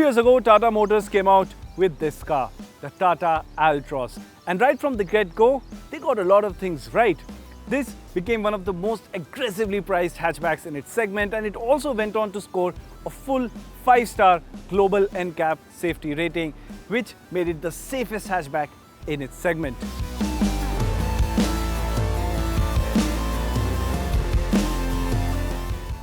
years ago, Tata Motors came out with this car, the Tata Altroz. And right from the get-go, they got a lot of things right. This became one of the most aggressively priced hatchbacks in its segment, and it also went on to score a full 5-star global NCAP safety rating, which made it the safest hatchback in its segment.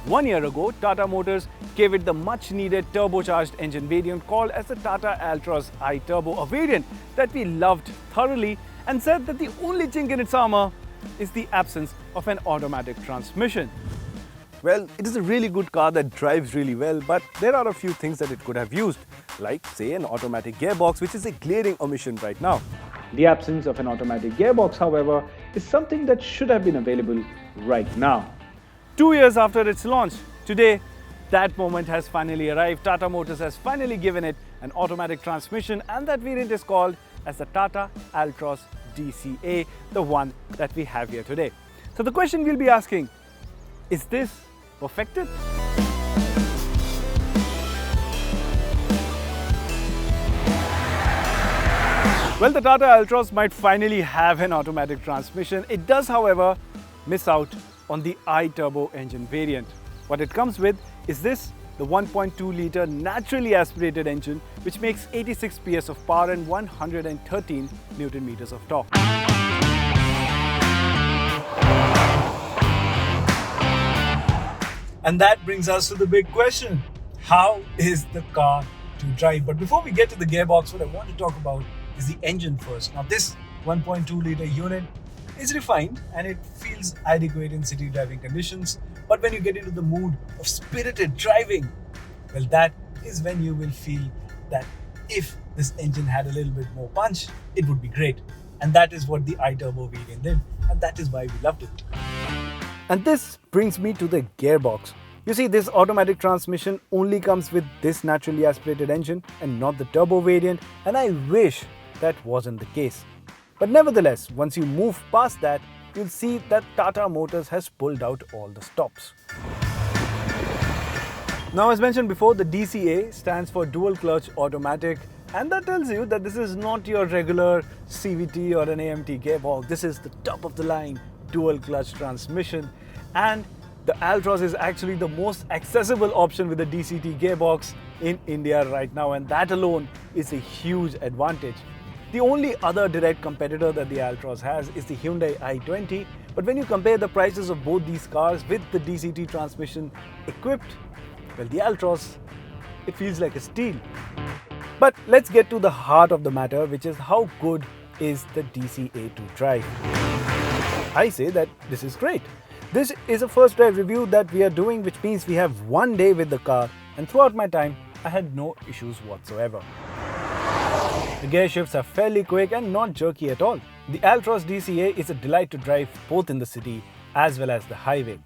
One year ago, Tata Motors gave it the much-needed turbocharged engine variant called as the Tata Altroz iTurbo, a variant that we loved thoroughly, and said that the only chink in its armor is the absence of an automatic transmission. Well, it is a really good car that drives really well, but there are a few things that it could have used, like say an automatic gearbox, which is a glaring omission right now. The absence of an automatic gearbox, however, is something that should have been available right now. 2 years after its launch, today, that moment has finally arrived. Tata Motors has finally given it an automatic transmission, and that variant is called as the Tata Altroz DCA, the one that we have here today. So the question we'll be asking, is this perfected? Well, the Tata Altroz might finally have an automatic transmission. It does, however, miss out on the iTurbo engine variant. What it comes with is this, the 1.2-litre naturally aspirated engine, which makes 86 PS of power and 113 Newton meters of torque. And that brings us to the big question. How is the car to drive? But before we get to the gearbox, what I want to talk about is the engine first. Now, this 1.2-litre unit is refined and it feels adequate in city driving conditions. But when you get into the mood of spirited driving, well, that is when you will feel that if this engine had a little bit more punch, it would be great. And that is what the iTurbo variant did, and that is why we loved it. And this brings me to the gearbox. You see, this automatic transmission only comes with this naturally aspirated engine and not the turbo variant, and I wish that wasn't the case. But nevertheless, once you move past that, you'll see that Tata Motors has pulled out all the stops. Now, as mentioned before, the DCA stands for Dual Clutch Automatic, and that tells you that this is not your regular CVT or an AMT gearbox. This is the top of the line dual clutch transmission, and the Altroz is actually the most accessible option with a DCT gearbox in India right now, and that alone is a huge advantage. The only other direct competitor that the Altroz has is the Hyundai i20, but when you compare the prices of both these cars with the DCT transmission equipped, well, the Altroz, it feels like a steal. But let's get to the heart of the matter, which is how good is the DCA to drive? I say that this is great. This is a first drive review that we are doing, which means we have 1 day with the car, and throughout my time, I had no issues whatsoever. The gear shifts are fairly quick and not jerky at all. The Altroz DCA is a delight to drive both in the city as well as the highway.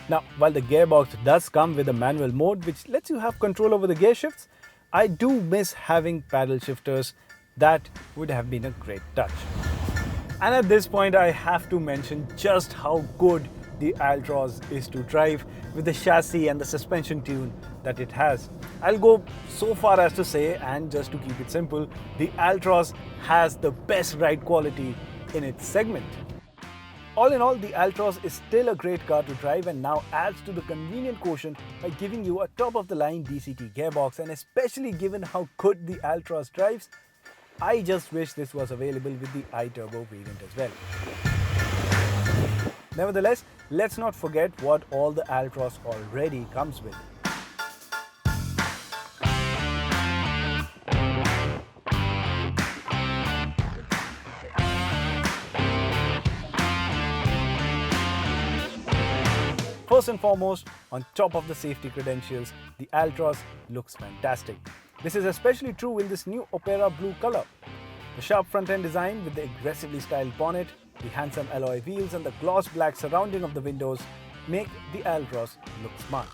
Now, while the gearbox does come with a manual mode which lets you have control over the gear shifts, I do miss having paddle shifters. That would have been a great touch. And at this point, I have to mention just how good the Altroz is to drive with the chassis and the suspension tune that it has. I'll go so far as to say, and just to keep it simple, the Altroz has the best ride quality in its segment. All in all, the Altroz is still a great car to drive and now adds to the convenient quotient by giving you a top-of-the-line DCT gearbox, and especially given how good the Altroz drives, I just wish this was available with the iTurbo variant as well. Nevertheless, let's not forget what all the Altroz already comes with. First and foremost, on top of the safety credentials, the Altroz looks fantastic. This is especially true in this new Opera blue color. The sharp front-end design with the aggressively styled bonnet, the handsome alloy wheels and the gloss black surrounding of the windows make the Altroz look smart.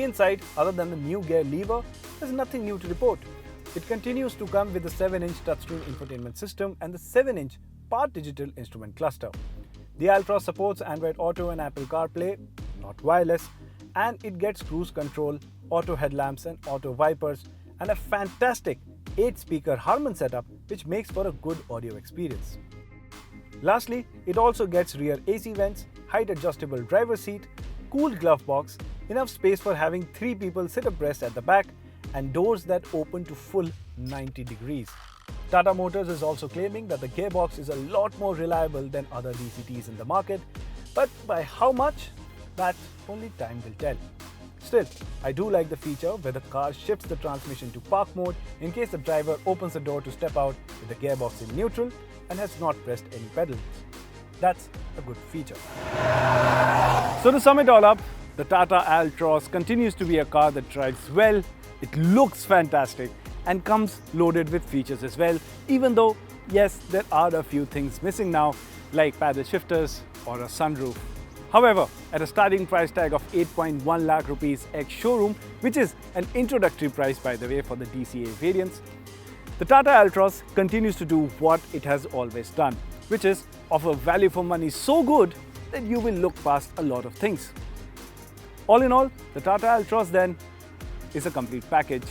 engine side, other than the new gear lever, there's nothing new to report. It continues to come with the 7-inch touchscreen infotainment system and the 7-inch part digital instrument cluster. The Altroz supports Android Auto and Apple CarPlay, not wireless, and it gets cruise control, auto headlamps and auto wipers, and a fantastic 8-speaker Harman setup which makes for a good audio experience. Lastly, it also gets rear AC vents, height adjustable driver seat, cooled glove box, enough space for having 3 people sit abreast at the back, and doors that open to full 90 degrees. Tata Motors is also claiming that the gearbox is a lot more reliable than other DCTs in the market, but by how much? That only time will tell. Still, I do like the feature where the car shifts the transmission to park mode in case the driver opens the door to step out with the gearbox in neutral and has not pressed any pedal. That's a good feature. So to sum it all up, the Tata Altroz continues to be a car that drives well, it looks fantastic and comes loaded with features as well, even though, yes, there are a few things missing now, like paddle shifters or a sunroof. However, at a starting price tag of 8.1 lakh rupees ex-showroom, which is an introductory price by the way for the DCA variants, the Tata Altroz continues to do what it has always done, which is offer value for money so good that you will look past a lot of things. All in all, the Tata Altroz then is a complete package.